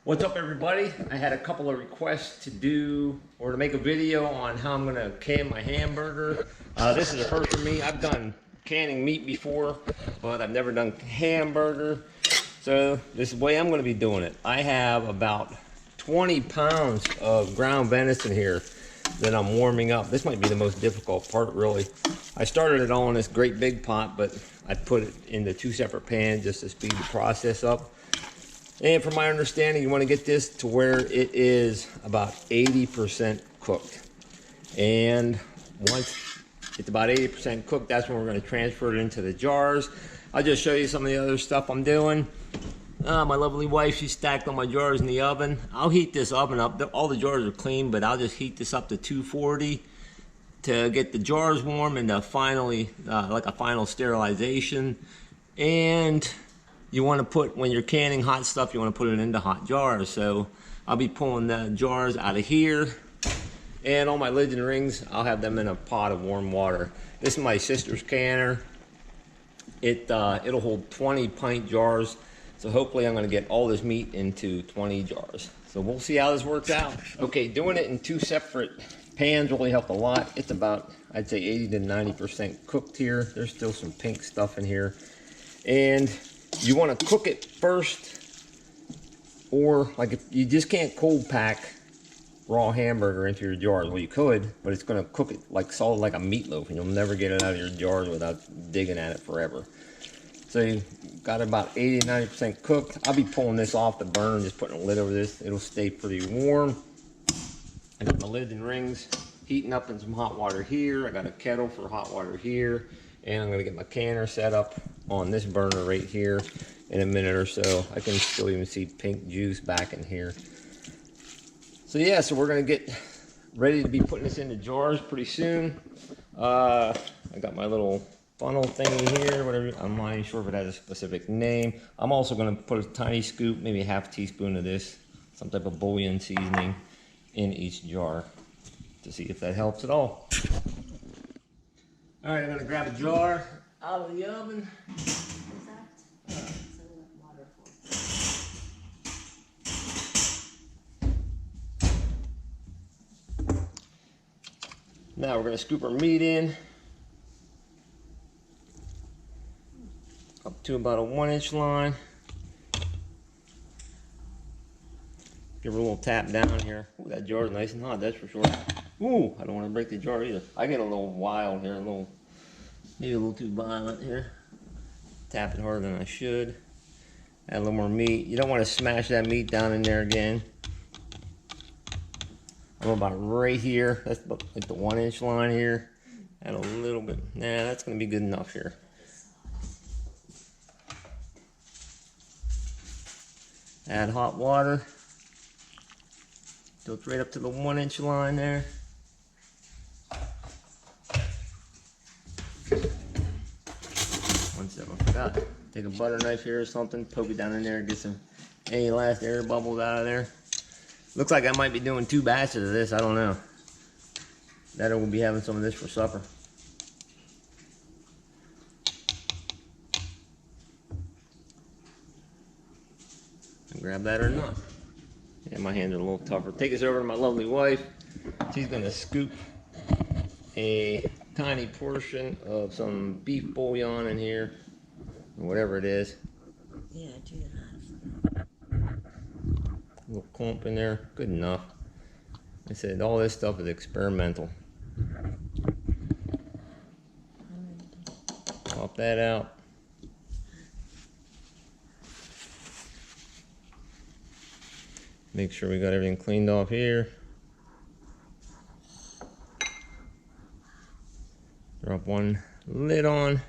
What's up, everybody? I had a couple of requests to do or to make a video on how I'm gonna can my hamburger. This is a first for me. I've done canning meat before, but I've never done hamburger. So this is the way I'm gonna be doing it. I have about 20 pounds of ground venison here that I'm warming up. This might be the most difficult part, really. I started it all in this great big pot, but I put it into two separate pans just to speed the process up. And from my understanding, you want to get this to where it is about 80% cooked. And once it's about 80% cooked, that's when we're going to transfer it into the jars. I'll just show you some of the other stuff I'm doing. My lovely wife, she stacked all my jars in the oven. I'll heat this oven up. All the jars are clean, but I'll just heat this up to 240 to get the jars warm and finally, like a final sterilization. And you want to put, when you're canning hot stuff, you want to put it into hot jars. So I'll be pulling the jars out of here, and all my lids and rings, I'll have them in a pot of warm water. This is my sister's canner. It'll hold 20 pint jars. So hopefully I'm going to get all this meat into 20 jars. So we'll see how this works out. Okay, doing it in two separate pans really helped a lot. It's about, I'd say 80 to 90% cooked here. There's still some pink stuff in here. And you want to cook it first, or like if you just can't cold pack raw hamburger into your jars. Well, you could, but it's going to cook it like solid, like a meatloaf, and you'll never get it out of your jars without digging at it forever. So you got about 80 to 90% cooked. I'll be pulling this off the burner, just putting a lid over this. It'll stay pretty warm. I got my lids and rings heating up in some hot water here. I got a kettle for hot water here, and I'm going to get my canner set up on this burner right here in a minute or so. I can still even see pink juice back in here. So yeah, so we're gonna get ready to be putting this into jars pretty soon. I got my little funnel thingy here, whatever. I'm not even sure if it has a specific name. I'm also gonna put a tiny scoop, maybe a half teaspoon of this, some type of bouillon seasoning in each jar to see if that helps at all. All right, I'm gonna grab a jar out of the oven. Now we're going to scoop our meat in up to about a 1-inch line. Give her a little tap down here. Ooh, that jar is nice and hot, that's for sure. Ooh, I don't want to break the jar either. I get a little wild here, maybe a little too violent here. Tap it harder than I should. Add a little more meat. You don't want to smash that meat down in there again. I'm about right here. That's about like the 1-inch line here. Add a little bit. Nah, that's going to be good enough here. Add hot water. Go right up to the 1-inch line there. One second, I forgot. Take a butter knife here or something, poke it down in there, get some any last air bubbles out of there. Looks like I might be doing 2 batches of this, I don't know. That or we'll be having some of this for supper. Grab that or not. Yeah, my hands are a little tougher. Take this over to my lovely wife. She's gonna scoop a tiny portion of some beef bouillon in here, or whatever it is. Yeah, do that. A little clump in there, good enough. I said all this stuff is experimental. Pop that out. Make sure we got everything cleaned off here. Drop one lid on.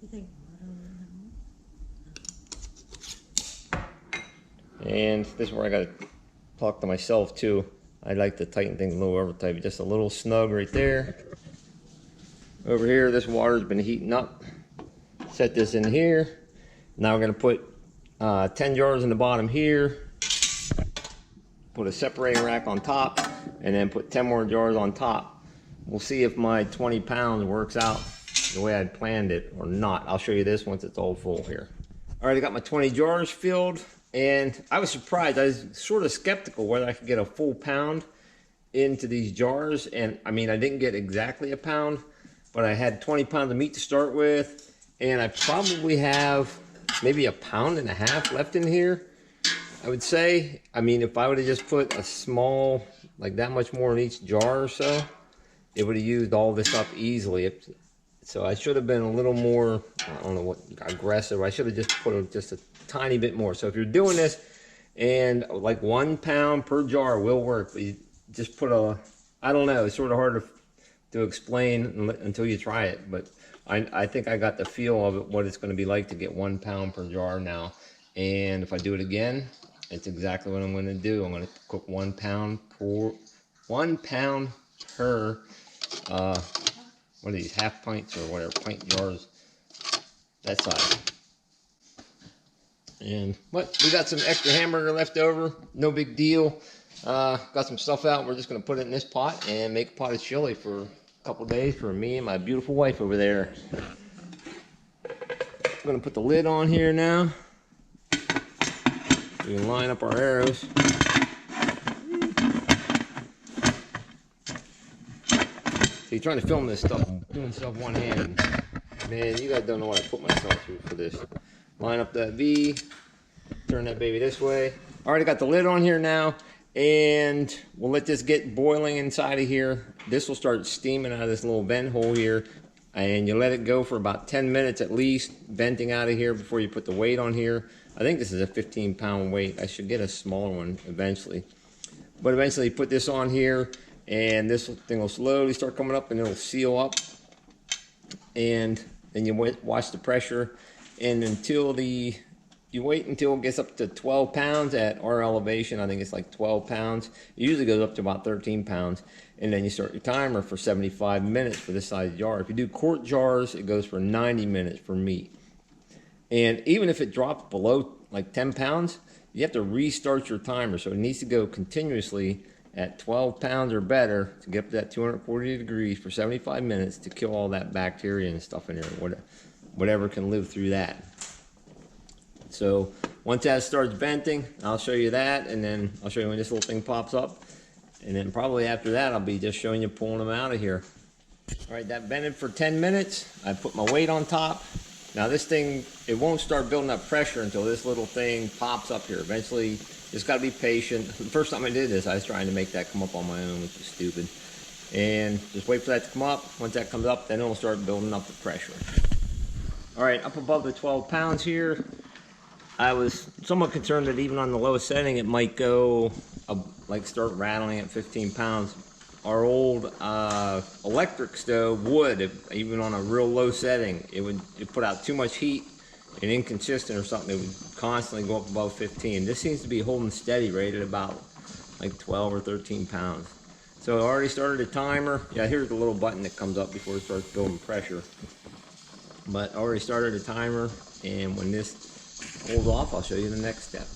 You think And this is where I gotta talk to myself too. I like to tighten things a little over tight, just a little snug right there. Over here, this water's been heating up. Set this in here. Now we're gonna put 10 jars in the bottom here. Put a separating rack on top, and then put 10 more jars on top. We'll see if my 20 pounds works out the way I planned it or not. I'll show you this once it's all full here. All right, I got my 20 jars filled. And I was surprised. I was sort of skeptical whether I could get a full pound into these jars. And I mean, I didn't get exactly a pound, but I had 20 pounds of meat to start with. And I probably have maybe 1.5 pounds left in here, I would say. I mean, if I would have just put a small, like that much more in each jar or so, it would have used all this up easily. So I should have been a little more, I don't know what, aggressive. I should have just put just a tiny bit more. So if you're doing this, and like 1 pound per jar will work, but you just put I don't know, it's sort of hard to explain until you try it. But I think I got the feel of it, what it's going to be like to get 1 pound per jar now. And if I do it again, it's exactly what I'm going to do. I'm going to cook 1 pound per, 1 pound per, what are these, half pints or whatever, pint jars, that size. And what, we got some extra hamburger left over, no big deal. Got some stuff out, we're just going to put it in this pot and make a pot of chili for a couple days for me and my beautiful wife over there. I'm going to put the lid on here now. We can line up our arrows. See, trying to film this stuff, doing stuff one-handed. Man, you guys don't know what I put myself through for this. Line up that V, turn that baby this way. Already got the lid on here now, and we'll let this get boiling inside of here. This will start steaming out of this little vent hole here, and you let it go for about 10 minutes at least, venting out of here before you put the weight on here. I think this is a 15-pound weight. I should get a smaller one eventually. But eventually put this on here, and this thing will slowly start coming up, and it'll seal up. And then you watch the pressure, and you wait until it gets up to 12 pounds at our elevation. I think it's like 12 pounds. It usually goes up to about 13 pounds. And then you start your timer for 75 minutes for this size jar. If you do quart jars, it goes for 90 minutes for meat. And even if it drops below like 10 pounds, you have to restart your timer. So it needs to go continuously at 12 pounds or better to get up to that 240 degrees for 75 minutes to kill all that bacteria and stuff in there, whatever can live through that. So once that starts venting, I'll show you that, and then I'll show you when this little thing pops up. And then probably after that, I'll be just showing you pulling them out of here. All right, that vented for 10 minutes. I put my weight on top. Now this thing, it won't start building up pressure until this little thing pops up here. Eventually, just gotta be patient. The first time I did this, I was trying to make that come up on my own, which is stupid. And just wait for that to come up. Once that comes up, then it'll start building up the pressure. All right, up above the 12 pounds here, I was somewhat concerned that even on the lowest setting, it might go, like start rattling at 15 pounds. Our old electric stove would, even on a real low setting, it put out too much heat and inconsistent or something. It would constantly go up above 15. This seems to be holding steady right at about like 12 or 13 pounds. So I already started a timer. Yeah, here's the little button that comes up before it starts building pressure. But I already started a timer, and when this holds off, I'll show you the next step.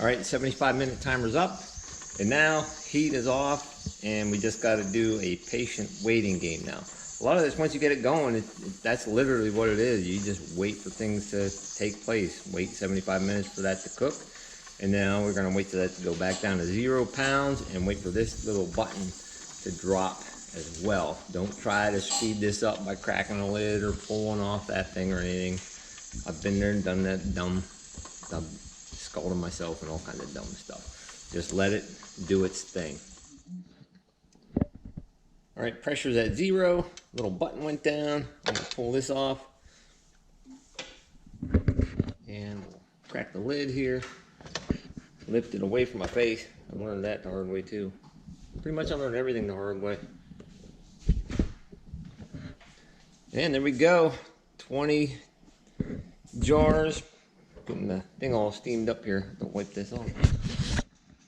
All right, 75-minute timer's up. And now heat is off, and we just got to do a patient waiting game now. A lot of this, once you get it going, that's literally what it is. You just wait for things to take place. Wait 75 minutes for that to cook. And now we're going to wait for that to go back down to 0 pounds and wait for this little button to drop as well. Don't try to speed this up by cracking the lid or pulling off that thing or anything. I've been there and done that I've scalded myself and all kinds of dumb stuff. Just let it do its thing. All right, pressure's at 0. Little button went down. I'm gonna pull this off. And we'll crack the lid here. Lift it away from my face. I learned that the hard way too. Pretty much I learned everything the hard way. And there we go. 20 jars. Getting the thing all steamed up here. Don't wipe this off.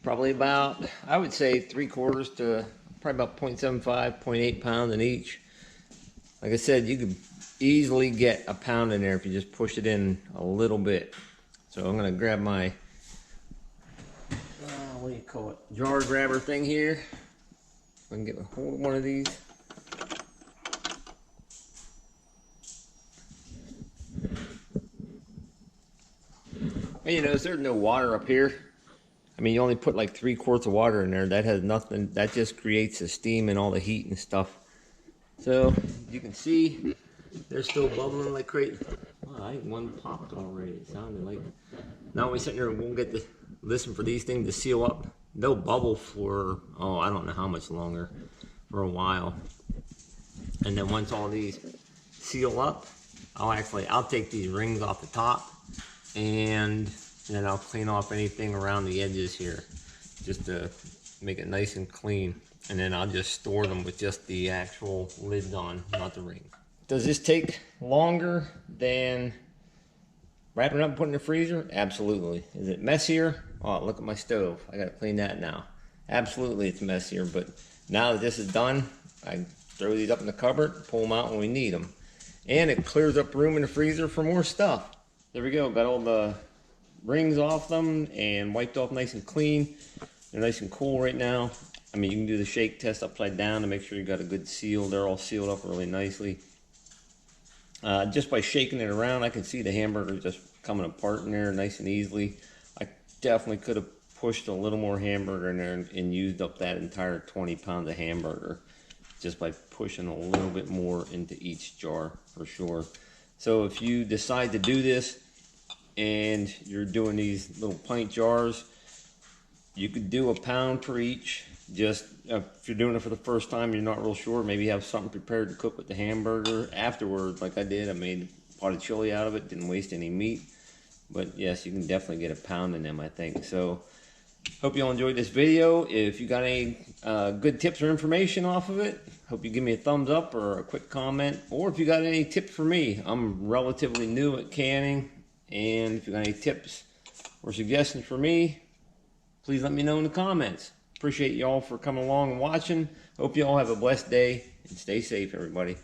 Probably about, I would say 3/4 to probably about 0.75, 0.8 pounds in each. Like I said, you could easily get a pound in there if you just push it in a little bit. So I'm gonna grab my, what do you call it, jar grabber thing here. If I can get a hold of one of these. And you notice there's no water up here. I mean, you only put like 3/4 of water in there. That has nothing, that just creates the steam and all the heat and stuff. So you can see they're still bubbling like crazy. Wow, I think one popped already. It sounded like. Now we sitting there and won't get to listen for these things to seal up. They'll bubble for, oh, I don't know how much longer, for a while. And then once all these seal up, I'll take these rings off the top, and then I'll clean off anything around the edges here, just to make it nice and clean. And then I'll just store them with just the actual lids on, not the ring. Does this take longer than wrapping it up and putting it in the freezer? Absolutely. Is it messier? Oh, look at my stove. I gotta clean that now. Absolutely it's messier, but now that this is done, I throw these up in the cupboard, pull them out when we need them. And it clears up room in the freezer for more stuff. There we go, got all the rings off them and wiped off nice and clean. They're nice and cool right now. I mean, you can do the shake test upside down to make sure you got a good seal. They're all sealed up really nicely. Just by shaking it around, I can see the hamburger just coming apart in there nice and easily. I definitely could have pushed a little more hamburger in there and used up that entire 20 pounds of hamburger just by pushing a little bit more into each jar for sure. So if you decide to do this and you're doing these little pint jars, you could do 1 pound per each. Just if you're doing it for the first time, you're not real sure, maybe have something prepared to cook with the hamburger afterwards, like I did. I made a pot of chili out of it, didn't waste any meat. But yes, you can definitely get 1 pound in them, I think. So hope you all enjoyed this video. If you got any good tips or information off of it, hope you give me a thumbs up or a quick comment. Or if you got any tips for me, I'm relatively new at canning, and if you got any tips or suggestions for me, please let me know in the comments. Appreciate y'all for coming along and watching. Hope you all have a blessed day and stay safe, everybody.